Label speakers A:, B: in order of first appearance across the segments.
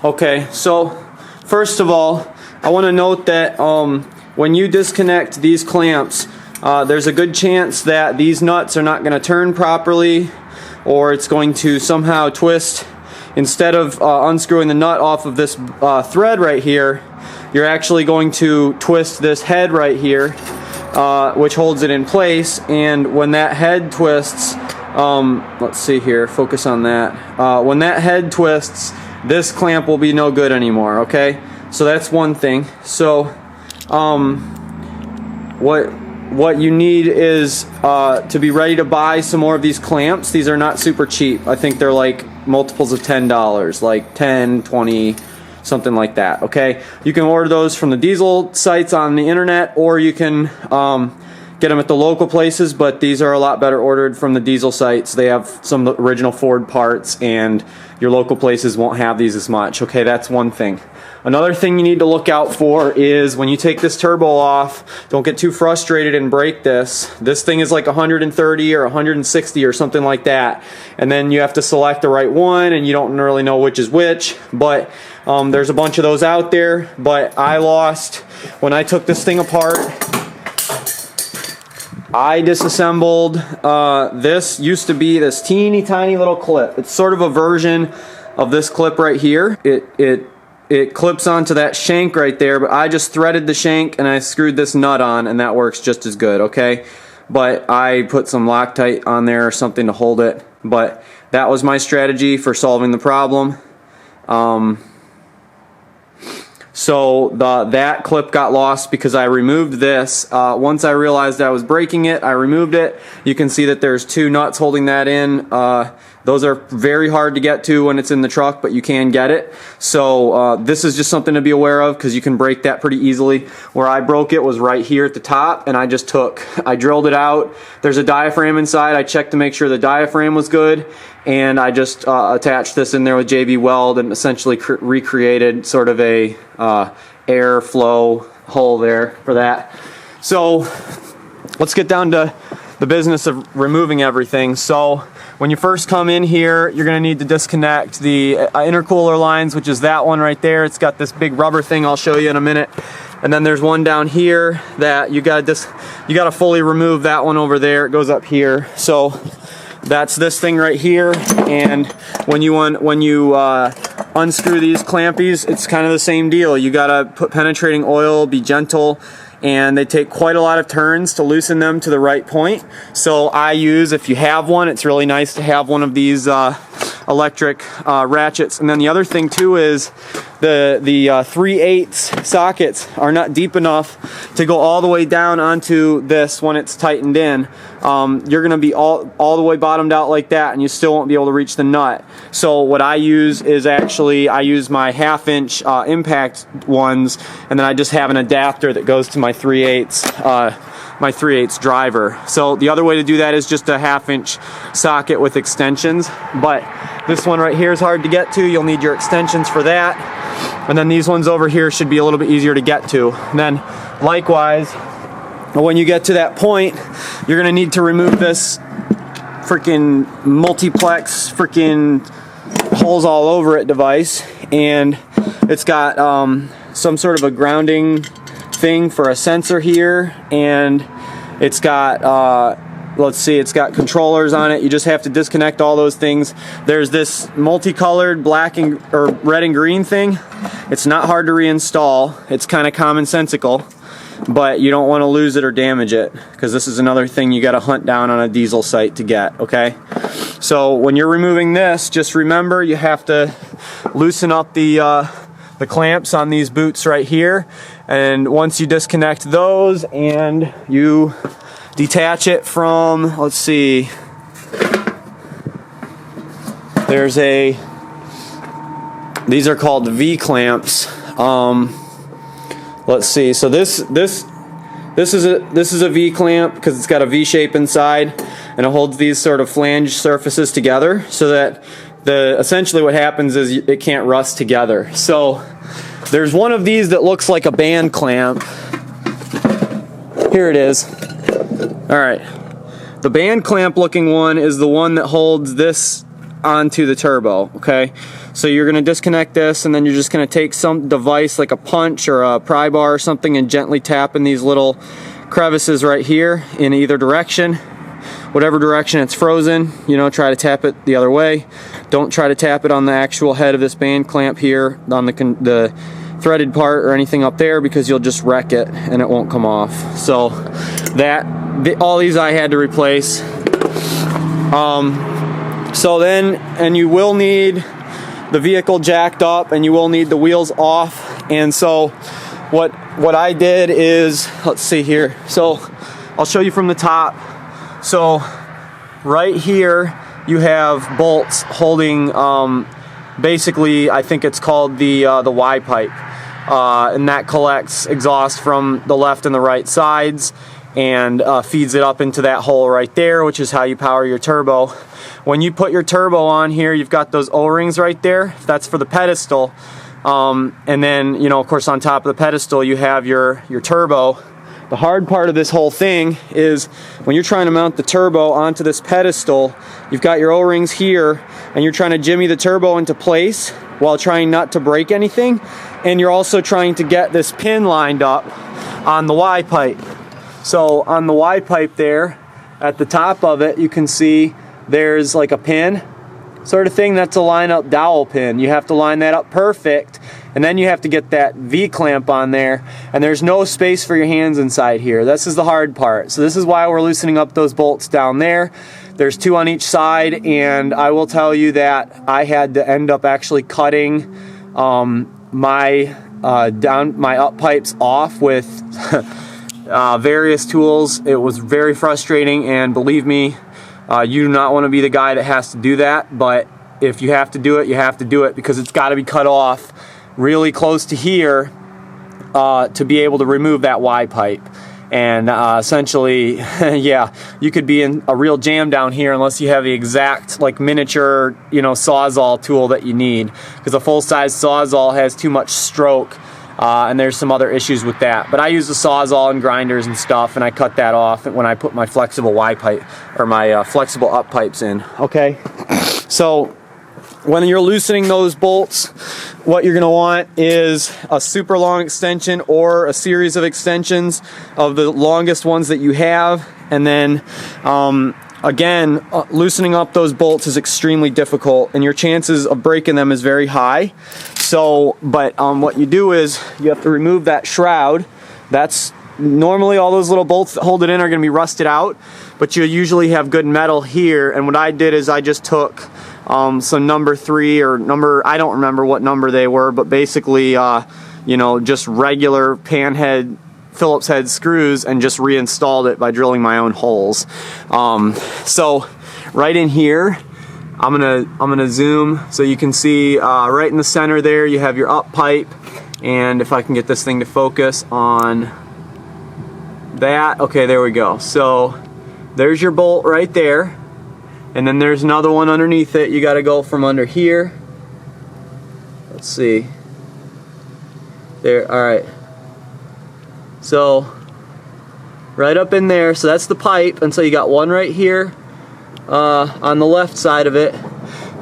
A: Okay, so first of all, I want to note that when you disconnect these clamps, there's a good chance that these nuts are not going to turn properly, or it's going to somehow twist. Instead of unscrewing the nut off of this thread right here, you're actually going to twist this head right here, which holds it in place. And when that head twists, let's see here, focus on that. When that head twists, this clamp will be no good anymore, okay? So that's one thing. So what you need is to be ready to buy some more of these clamps. These are not super cheap. I think they're like multiples of $10, like 10, 20, something like that, okay? You can order those from the diesel sites on the internet, or you can get them at the local places, but these are a lot better ordered from the diesel sites. They have some of the original Ford parts, and your local places won't have these as much, okay? That's one thing. Another thing you need to look out for is when you take this turbo off, don't get too frustrated and break this. This thing is like 130 or 160 or something like that, and then you have to select the right one, and you don't really know which is which, but there's a bunch of those out there. But I lost, when I took this thing apart, I disassembled, this used to be this teeny tiny little clip. It's sort of a version of this clip right here. It clips onto that shank right there, but I just threaded the shank and I screwed this nut on, and that works just as good, okay? But I put some Loctite on there or something to hold it. But that was my strategy for solving the problem. So that clip got lost because I removed this. Once I realized I was breaking it, I removed it. You can see that there's two nuts holding that in. Those are very hard to get to when it's in the truck, but you can get it. So this is just something to be aware of, because you can break that pretty easily. Where I broke it was right here at the top, and I drilled it out. There's a diaphragm inside. I checked to make sure the diaphragm was good, and I just attached this in there with JB Weld and essentially recreated sort of a air flow hole there for that. So let's get down to the business of removing everything. So when you first come in here, you're going to need to disconnect the intercooler lines, which is that one right there. It's got this big rubber thing I'll show you in a minute. And then there's one down here that you got to fully remove. That one over there, it goes up here. So that's this thing right here. And when you unscrew these clampies, it's kind of the same deal. You got to put penetrating oil, be gentle, and they take quite a lot of turns to loosen them to the right point. So I use, if you have one, it's really nice to have one of these electric ratchets. And then the other thing too is the 3/8 sockets are not deep enough to go all the way down onto this when it's tightened in. You're going to be all the way bottomed out like that, and you still won't be able to reach the nut. So what I use is actually, I use my 1/2-inch impact ones, and then I just have an adapter that goes to my 3/8 driver. So the other way to do that is just a 1/2-inch socket with extensions, but this one right here is hard to get to. You'll need your extensions for that. And then these ones over here should be a little bit easier to get to. And then likewise, when you get to that point, you're gonna need to remove this freaking multiplex freaking holes all over it device, and it's got some sort of a grounding thing for a sensor here, and it's got let's see, it's got controllers on it. You just have to disconnect all those things. There's this multicolored black or red and green thing. It's not hard to reinstall. It's kind of commonsensical, but you don't want to lose it or damage it, because this is another thing you got to hunt down on a diesel site to get, okay? So when you're removing this, just remember you have to loosen up the clamps on these boots right here, and once you disconnect those and you detach it from, let's see, these are called V clamps. Let's see, so this is a V clamp because it's got a V shape inside, and it holds these sort of flange surfaces together so that essentially what happens is it can't rust together. So there's one of these that looks like a band clamp. Here it is. Alright, the band clamp looking one is the one that holds this onto the turbo, okay? So you're going to disconnect this, and then you're just going to take some device like a punch or a pry bar or something and gently tap in these little crevices right here in either direction. Whatever direction it's frozen, you know, try to tap it the other way. Don't try to tap it on the actual head of this band clamp here, on the threaded part or anything up there, because you'll just wreck it and it won't come off. So all these I had to replace. So then, and you will need the vehicle jacked up, and you will need the wheels off. And so what I did is, let's see here. So I'll show you from the top. So right here you have bolts holding basically, I think it's called the Y pipe, and that collects exhaust from the left and the right sides and feeds it up into that hole right there, which is how you power your turbo. When you put your turbo on here, you've got those O-rings right there. That's for the pedestal. And then, you know, of course, on top of the pedestal, you have your turbo. The hard part of this whole thing is when you're trying to mount the turbo onto this pedestal, you've got your O-rings here, and you're trying to jimmy the turbo into place while trying not to break anything. And you're also trying to get this pin lined up on the Y pipe. So on the Y pipe there, at the top of it, you can see there's like a pin sort of thing. That's a line up dowel pin. You have to line that up perfect, and then you have to get that V-clamp on there, and there's no space for your hands inside here. This is the hard part. So this is why we're loosening up those bolts down there. There's 2 on each side, and I will tell you that I had to end up actually cutting my up pipes off with various tools. It was very frustrating, and believe me, you do not want to be the guy that has to do that, but if you have to do it, you have to do it, because it's got to be cut off really close to here to be able to remove that Y pipe. And essentially, yeah, you could be in a real jam down here unless you have the exact like miniature, you know, Sawzall tool that you need, because a full-size Sawzall has too much stroke. And there's some other issues with that. But I use the Sawzall and grinders and stuff, and I cut that off when I put my flexible Y pipe, or my flexible up pipes in. Okay, so when you're loosening those bolts, what you're gonna want is a super long extension or a series of extensions of the longest ones that you have. And then again, loosening up those bolts is extremely difficult, and your chances of breaking them is very high. So, but what you do is you have to remove that shroud. That's normally all those little bolts that hold it in are going to be rusted out, but you usually have good metal here. And what I did is I just took some number 3 or number, I don't remember what number they were, but basically, you know, just regular panhead Phillips head screws, and just reinstalled it by drilling my own holes. So right in here, I'm gonna zoom so you can see right in the center there you have your up pipe, and if I can get this thing to focus on that, okay, there we go. So there's your bolt right there, and then there's another one underneath it. You got to go from under here. Let's see there. All right, so right up in there, so that's the pipe, and so you got one right here on the left side of it,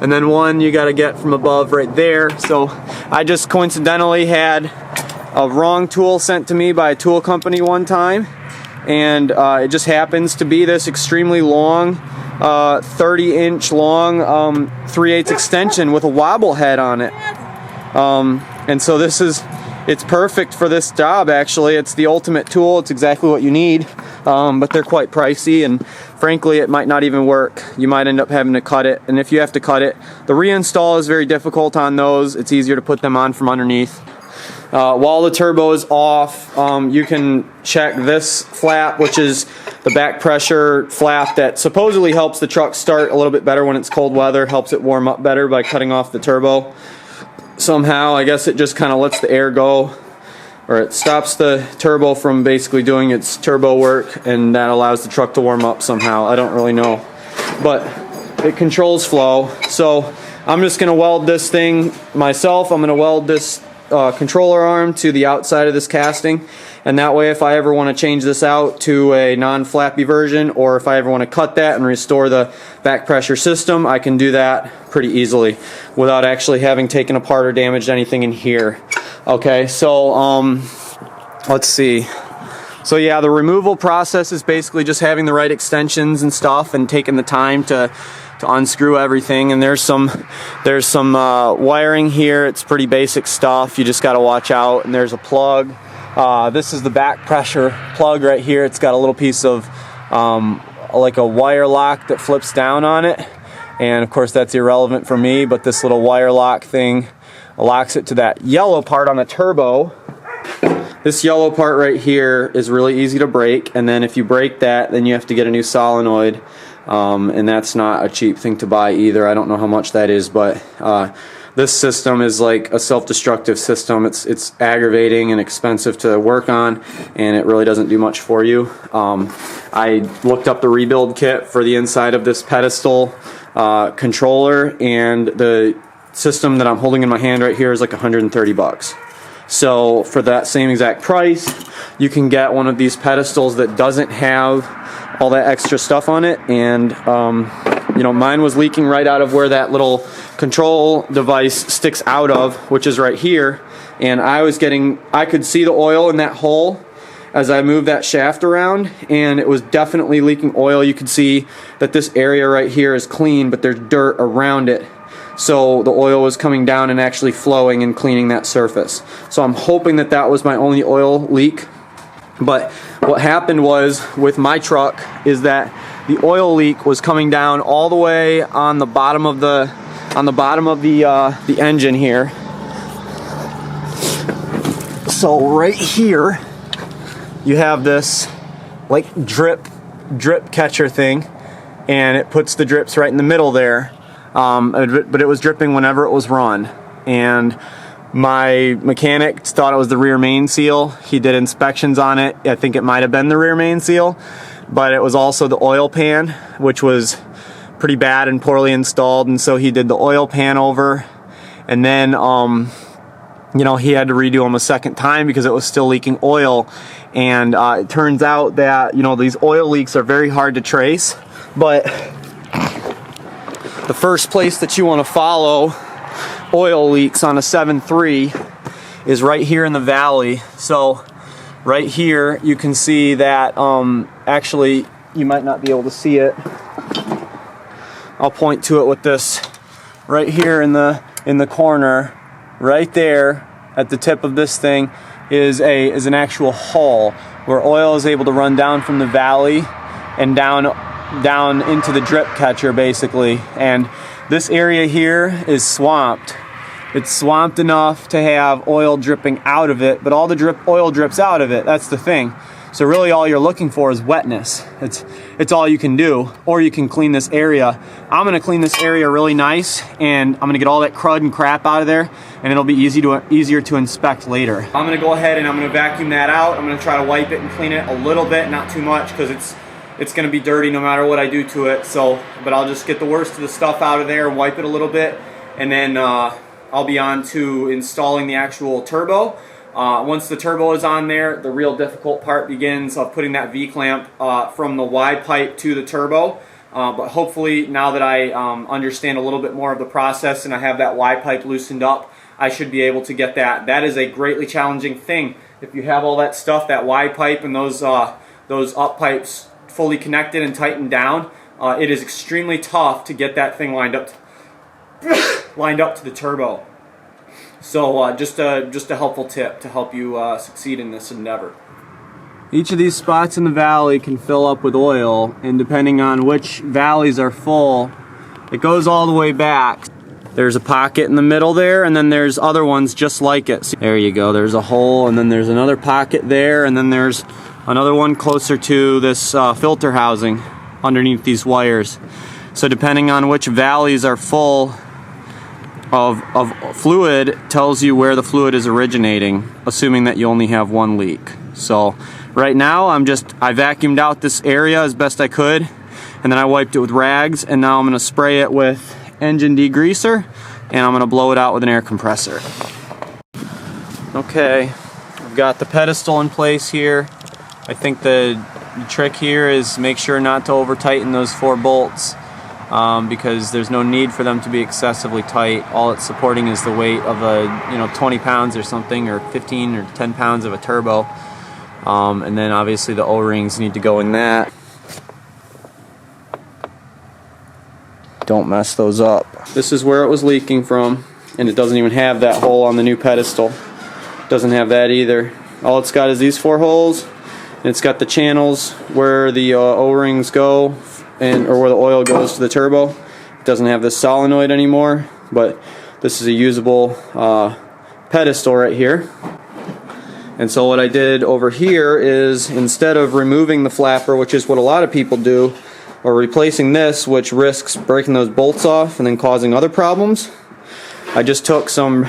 A: and then one you got to get from above right there. So I just coincidentally had a wrong tool sent to me by a tool company one time, and it just happens to be this extremely long 30-inch long 3/8 extension with a wobble head on it, and so it's perfect for this job. Actually, it's the ultimate tool. It's exactly what you need, but they're quite pricey, and frankly it might not even work. You might end up having to cut it, and if you have to cut it, the reinstall is very difficult on those. It's easier to put them on from underneath. While the turbo is off, you can check this flap, which is the back pressure flap that supposedly helps the truck start a little bit better when it's cold weather, helps it warm up better by cutting off the turbo. Somehow, I guess it just kind of lets the air go, or it stops the turbo from basically doing its turbo work, and that allows the truck to warm up somehow. I don't really know, but it controls flow. So I'm just going to weld this thing myself. I'm going to weld this controller arm to the outside of this casting, and that way if I ever want to change this out to a non-flappy version, or if I ever want to cut that and restore the back pressure system, I can do that pretty easily without actually having taken apart or damaged anything in here. Okay, so let's see. So yeah, the removal process is basically just having the right extensions and stuff and taking the time to unscrew everything. And there's some wiring here. It's pretty basic stuff. You just got to watch out. And there's a plug. This is the back pressure plug right here. It's got a little piece of like a wire lock that flips down on it. And of course that's irrelevant for me, but this little wire lock thing locks it to that yellow part on the turbo. This yellow part right here is really easy to break, and then if you break that, then you have to get a new solenoid, and that's not a cheap thing to buy either. I don't know how much that is, but this system is like a self-destructive system. It's aggravating and expensive to work on, and it really doesn't do much for you. I looked up the rebuild kit for the inside of this Pedestal controller, and the system that I'm holding in my hand right here is like 130 bucks. So for that same exact price, you can get one of these pedestals that doesn't have all that extra stuff on it. And you know, mine was leaking right out of where that little control device sticks out of, which is right here. And I could see the oil in that hole as I moved that shaft around, and it was definitely leaking oil. You could see that this area right here is clean, but there's dirt around it. So the oil was coming down and actually flowing and cleaning that surface. So I'm hoping that that was my only oil leak. But what happened was with my truck is that the oil leak was coming down all the way on the bottom of the engine here. So right here you have this like drip catcher thing, and it puts the drips right in the middle there. But it was dripping whenever it was run, and my mechanic thought it was the rear main seal. He did inspections on it. I think it might have been the rear main seal, but it was also the oil pan, which was pretty bad and poorly installed, and so he did the oil pan over, and then you know, he had to redo them a second time because it was still leaking oil. And it turns out that, you know, these oil leaks are very hard to trace, but the first place that you want to follow oil leaks on a 7.3 is right here in the valley. So right here you can see that actually you might not be able to see it. I'll point to it with this. Right here in the corner, right there at the tip of this thing is an actual hole where oil is able to run down from the valley and down into the drip catcher basically. And this area here is swamped. It's swamped enough to have oil dripping out of it, but all the oil drips out of it. That's the thing. So really all you're looking for is wetness. It's all you can do, or you can clean this area. I'm gonna clean this area really nice, and I'm gonna get all that crud and crap out of there, and it'll be easier to inspect later. I'm gonna go ahead and I'm gonna vacuum that out. I'm gonna try to wipe it and clean it a little bit, not too much, because it's gonna be dirty no matter what I do to it. So, but I'll just get the worst of the stuff out of there and wipe it a little bit, and then I'll be on to installing the actual turbo. Once the turbo is on there, the real difficult part begins of putting that V-clamp from the Y pipe to the turbo. But hopefully now that I understand a little bit more of the process and I have that Y pipe loosened up, I should be able to get that. That is a greatly challenging thing. If you have all that stuff, that Y pipe and those up pipes fully connected and tightened down, it is extremely tough to get that thing lined up to the turbo. So just a helpful tip to help you succeed in this endeavor. Each of these spots in the valley can fill up with oil, and depending on which valleys are full, it goes all the way back. There's a pocket in the middle there, and then there's other ones just like it. See, there you go, there's a hole, and then there's another pocket there, and then there's another one closer to this filter housing underneath these wires. So depending on which valleys are full of fluid, tells you where the fluid is originating, assuming that you only have one leak. So right now I vacuumed out this area as best I could, and then I wiped it with rags, and now I'm going to spray it with engine degreaser, and I'm going to blow it out with an air compressor. Okay, we've got the pedestal in place here. I think the trick here is make sure not to over tighten those 4 bolts because there's no need for them to be excessively tight. All it's supporting is the weight of a 20 pounds or something, or 15 or 10 pounds of a turbo. And then obviously the O-rings need to go in that. Don't mess those up. This is where it was leaking from, and it doesn't even have that hole on the new pedestal. Doesn't have that either. All it's got is these 4 holes, and it's got the channels where the O-rings go, or where the oil goes to the turbo. It doesn't have this solenoid anymore, but this is a usable pedestal right here. And so what I did over here is, instead of removing the flapper, which is what a lot of people do, or replacing this, which risks breaking those bolts off and then causing other problems, I just took some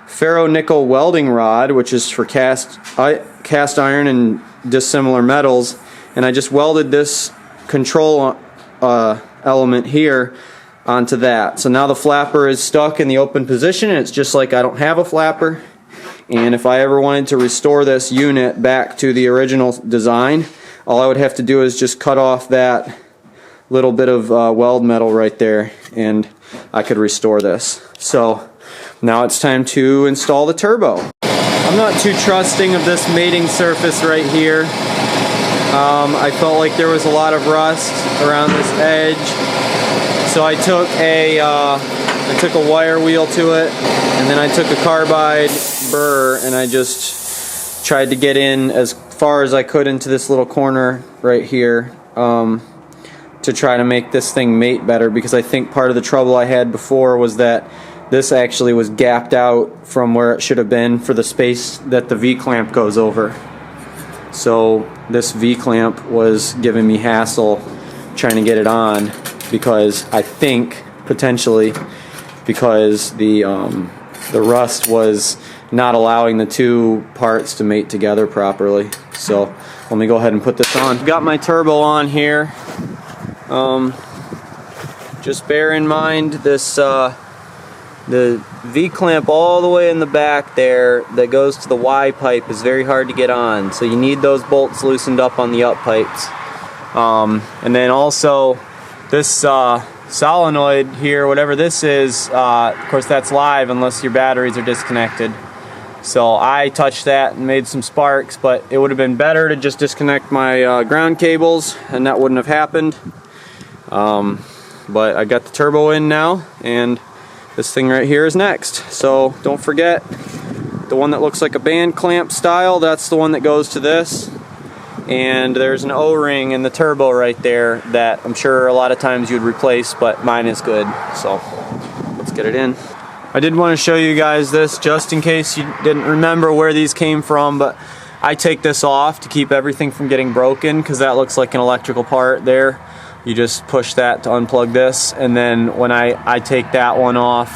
A: ferro-nickel welding rod, which is for cast iron and dissimilar metals, and I just welded this control element here onto that. So now the flapper is stuck in the open position, and it's just like I don't have a flapper. And if I ever wanted to restore this unit back to the original design, all I would have to do is just cut off that little bit of weld metal right there, and I could restore this. So now it's time to install the turbo. I'm not too trusting of this mating surface right here. I felt like there was a lot of rust around this edge, so I took a wire wheel to it, and then I took a carbide burr, and I just tried to get in as far as I could into this little corner right here to try to make this thing mate better, because I think part of the trouble I had before was that this actually was gapped out from where it should have been for the space that the V-clamp goes over. So this V-clamp was giving me hassle trying to get it on, because I think potentially because the rust was not allowing the 2 parts to mate together properly. So let me go ahead and put this on. I've got my turbo on here. Just bear in mind this the V-clamp all the way in the back there that goes to the Y pipe is very hard to get on, so you need those bolts loosened up on the up pipes. And then also this solenoid here, whatever this is, of course that's live unless your batteries are disconnected. So I touched that and made some sparks, but it would have been better to just disconnect my ground cables, and that wouldn't have happened. But I got the turbo in now, and this thing right here is next. So don't forget, the one that looks like a band clamp style, that's the one that goes to this. And there's an O-ring in the turbo right there that I'm sure a lot of times you'd replace, but mine is good. So let's get it in. I did want to show you guys this just in case you didn't remember where these came from, but I take this off to keep everything from getting broken, because that looks like an electrical part there. You just push that to unplug this, and then when I take that one off,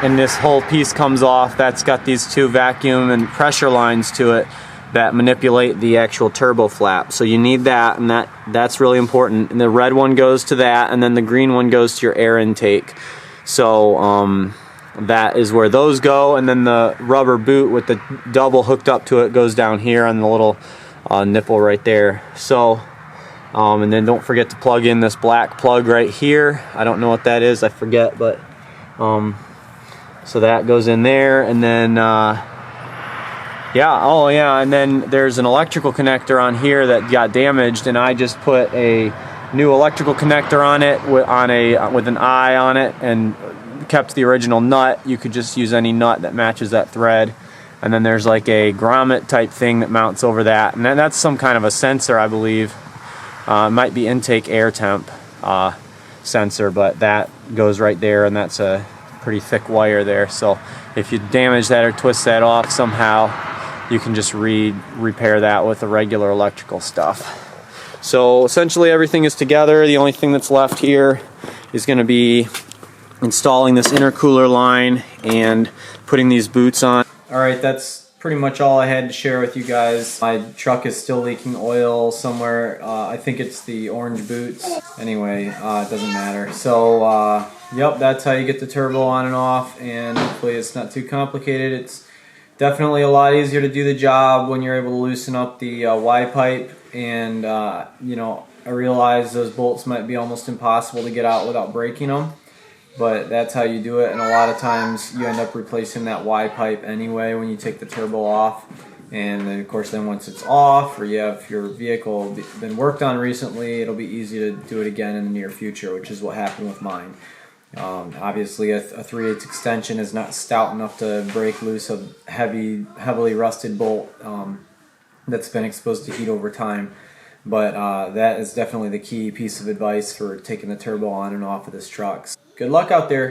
A: and this whole piece comes off, that's got these 2 vacuum and pressure lines to it that manipulate the actual turbo flap. So you need that, and that's really important. And the red one goes to that, and then the green one goes to your air intake. So that is where those go, and then the rubber boot with the double hooked up to it goes down here on the little nipple right there. So and then don't forget to plug in this black plug right here. I don't know what that is, I forget, but so that goes in there, and then and then there's an electrical connector on here that got damaged, and I just put a new electrical connector on it with an eye on it, and kept the original nut. You could just use any nut that matches that thread. And then there's like a grommet type thing that mounts over that, and then that's some kind of a sensor, I believe. It might be intake air temp sensor, but that goes right there, and that's a pretty thick wire there. So if you damage that or twist that off somehow, you can just repair that with the regular electrical stuff. So essentially everything is together. The only thing that's left here is going to be installing this intercooler line and putting these boots on. Alright, that's pretty much all I had to share with you guys. My truck is still leaking oil somewhere. I think it's the orange boots. Anyway, it doesn't matter. So Yep, that's how you get the turbo on and off, and hopefully it's not too complicated. It's definitely a lot easier to do the job when you're able to loosen up the Y pipe, and you know, I realize those bolts might be almost impossible to get out without breaking them, but that's how you do it, and a lot of times you end up replacing that Y pipe anyway when you take the turbo off. And then of course then once it's off, or you have your vehicle been worked on recently, it'll be easy to do it again in the near future, which is what happened with mine. Obviously a 3/8 extension is not stout enough to break loose a heavily rusted bolt that's been exposed to heat over time, but that is definitely the key piece of advice for taking the turbo on and off of this truck. Good luck out there.